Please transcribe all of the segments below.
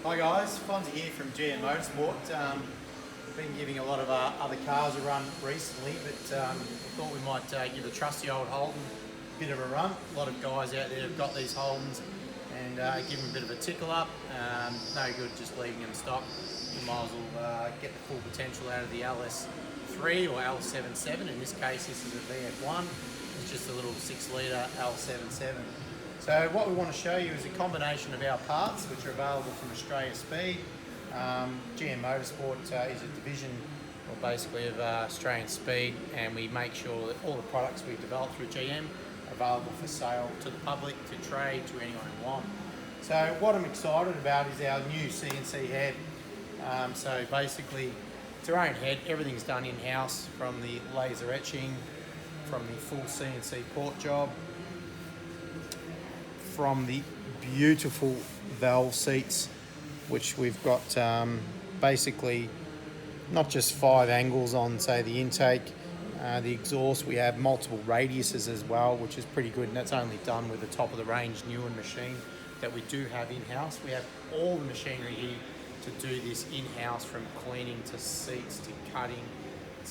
Hi guys, Fonzie here from GM Motorsport. Been giving a lot of other cars a run recently, but thought we might give the trusty old Holden a bit of a run. A lot of guys out there have got these Holdens and give them a bit of a tickle up. No good just leaving them stock. You might as well get the full potential out of the L73 or L77. In this case, this is a VF1. It's just a little 6-litre L77. So what we want to show you is a combination of our parts which are available from Australia Speed. GM Motorsport is a division basically of Australian Speed, and we make sure that all the products we develop through GM are available for sale to the public, to trade, to anyone who wants. So what I'm excited about is our new CNC head. So basically it's our own head, everything's done in-house, from the laser etching, from the full CNC port job, from the beautiful valve seats, which we've got basically not just 5 angles on, say, the intake, the exhaust. We have multiple radiuses as well, which is pretty good, and that's only done with the top of the range Newen machine that we do have in-house. We have all the machinery here to do this in-house, from cleaning to seats to cutting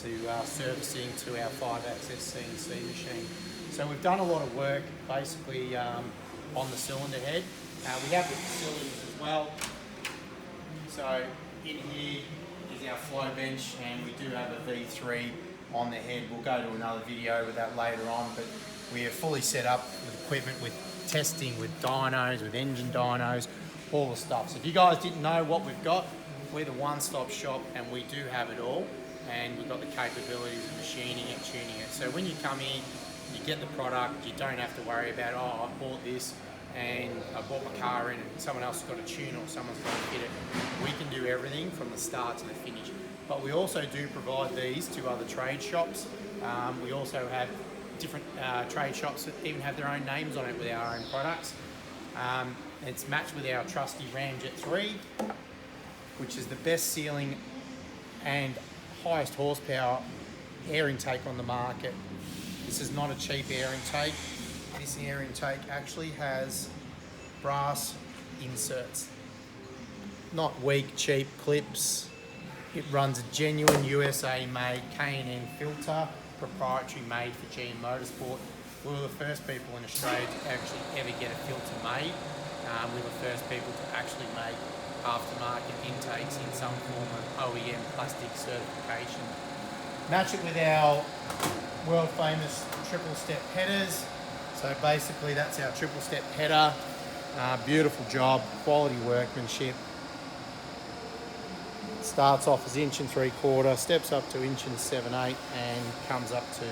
to servicing to our 5-axis CNC machine. So we've done a lot of work basically on the cylinder head. We have the facilities as well. So in here is our flow bench, and we do have a V3 on the head. We'll go to another video with that later on, but we are fully set up with equipment, with testing, with dynos, with engine dynos, all the stuff. So if you guys didn't know what we've got, we're the one-stop shop, and we do have it all, and we've got the capabilities of machining it, tuning it. So when you come in, you get the product, you don't have to worry about, oh, I bought this and I bought my car in and someone else has got to tune or someone's got to fit it. We can do everything from the start to the finish. But we also do provide these to other trade shops. We also have different trade shops that even have their own names on it with our own products. It's matched with our trusty Ramjet 3, which is the best sealing and highest horsepower air intake on the market. This is not a cheap air intake. This air intake actually has brass inserts, not weak, cheap clips. It runs a genuine USA made K&N filter, proprietary made for GM Motorsport. We were the first people in Australia to actually ever get a filter made. We were the first people to actually make aftermarket intakes in some form of OEM plastic certification. Match it with our world famous triple step headers. So basically that's our triple step header. Beautiful job, quality workmanship. Starts off as 1 3/4, steps up to 1 7/8, and comes up to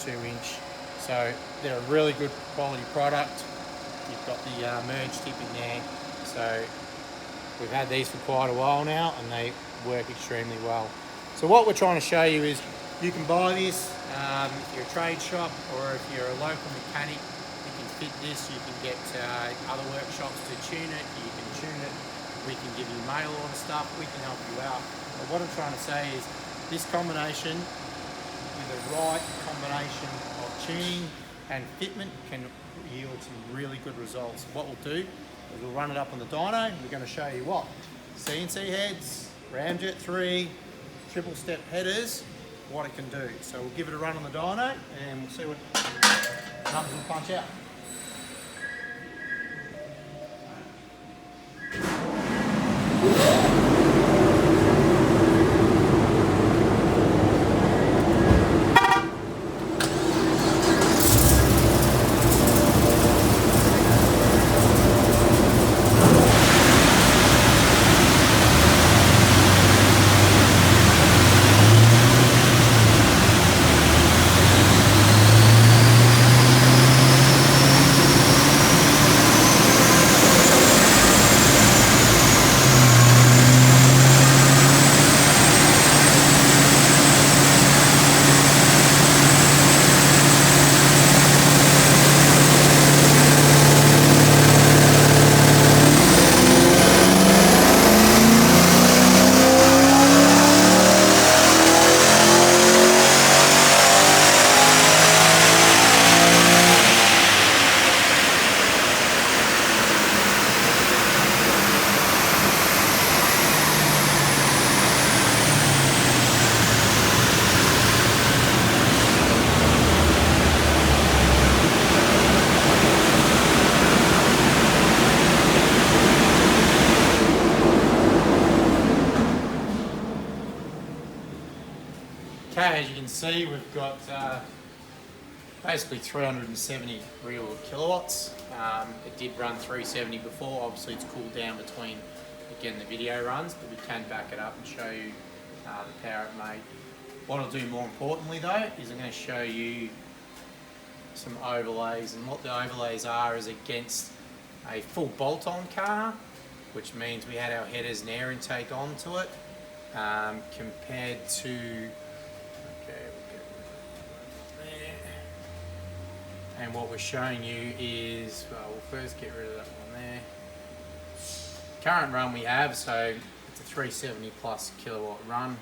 2 inch. So they're a really good quality product. You've got the merge tip in there. So we've had these for quite a while now, and they work extremely well. So what we're trying to show you is you can buy this if you're a trade shop, or if you're a local mechanic, you can fit this. You can get other workshops to tune it. You can tune it. We can give you mail order stuff. We can help you out. But what I'm trying to say is this combination, with the right combination of tuning and fitment, can yield some really good results. What we'll do is we'll run it up on the dyno. We're going to show you what CNC heads, Ramjet 3, triple step headers, what it can do. So we'll give it a run on the dyno and we'll see what numbers will punch out. as you can see, we've got basically 370 real kilowatts. It did run 370 before. Obviously it's cooled down between, again, the video runs, but we can back it up and show you the power it made. What I'll do more importantly though is I'm going to show you some overlays, and what the overlays are is against a full bolt-on car, which means we had our headers and air intake onto it, compared to, okay, we'll get rid of there. And what we're showing you is, well, we'll first get rid of that one there. Current run we have, so it's a 370 plus kilowatt run.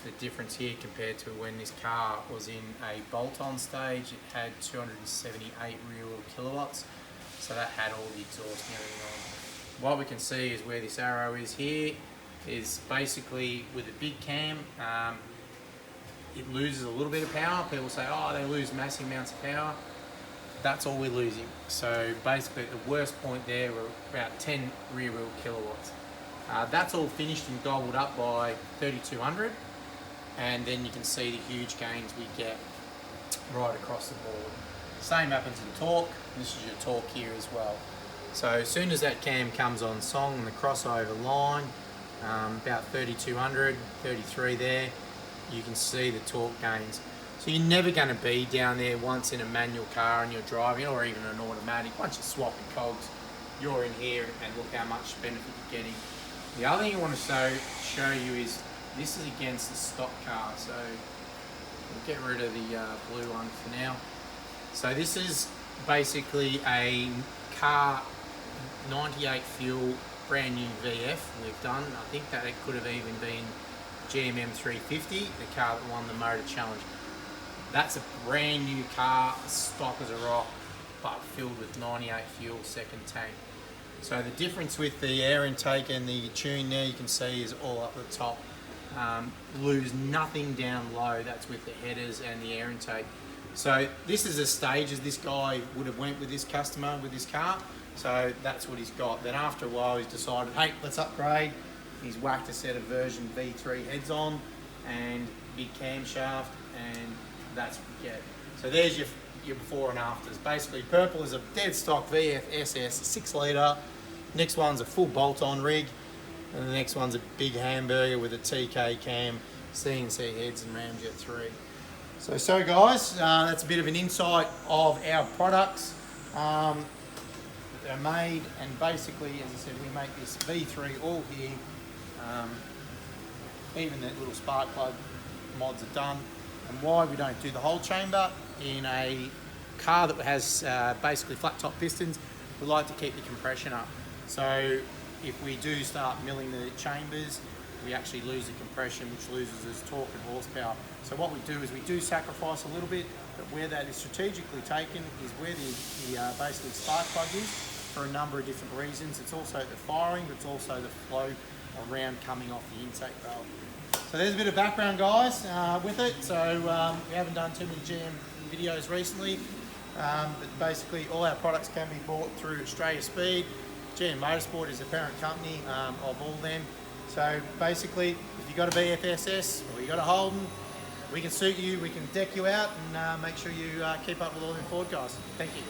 The difference here compared to when this car was in a bolt-on stage, it had 278 real kilowatts, so that had all the exhaust and everything on. What we can see is where this arrow is here is basically with a big cam, it loses a little bit of power. People say, oh, they lose massive amounts of power. That's all we're losing. So basically at the worst point there, we're about 10 real kilowatts. That's all finished and gobbled up by 3200, and then you can see the huge gains we get right across the board. Same happens in torque. This is your torque here as well. So as soon as that cam comes on song and the crossover line, about 3200, 33 there, you can see the torque gains. So you're never going to be down there once in a manual car and you're driving, or even an automatic. Once you're swapping cogs, you're in here and look how much benefit you're getting. The other thing I want to show you is this is against the stock car, so we'll get rid of the blue one for now. So this is basically a car 98 fuel brand new VF we've done. I think that it could have even been GMM 350, the car that won the Motor Challenge. That's a brand new car, stock as a rock, but filled with 98 fuel second tank. So the difference with the air intake and the tune there, you can see, is all up the top. Lose nothing down low. That's with the headers and the air intake. So this is a stage as this guy would have went with this customer with this car. So that's what he's got. Then after a while he's decided, hey, let's upgrade. He's whacked a set of version V3 heads on and big camshaft, and that's what you get. So there's your before and afters. Basically purple is a dead stock VF SS 6 litre. Next one's a full bolt-on rig, and the next one's a big hamburger with a TK cam, CNC heads and ramjet 3. So guys, that's a bit of an insight of our products that are made, and basically, as I said, we make this V3 all here. Even the little spark plug mods are done. And why we don't do the whole chamber in a car that has basically flat top pistons, we like to keep the compression up. So if we do start milling the chambers, we actually lose the compression, which loses us torque and horsepower. So what we do is we do sacrifice a little bit, but where that is strategically taken is where the basically spark plug is, for a number of different reasons. It's also the firing, but it's also the flow around coming off the intake valve. So there's a bit of background, guys, with it. So we haven't done too many GM videos recently, but basically all our products can be bought through Australia Speed. GM Motorsport is the parent company of all them. So basically, if you've got a BFSS or you've got a Holden, we can suit you, we can deck you out, and make sure you keep up with all them Ford guys. Thank you.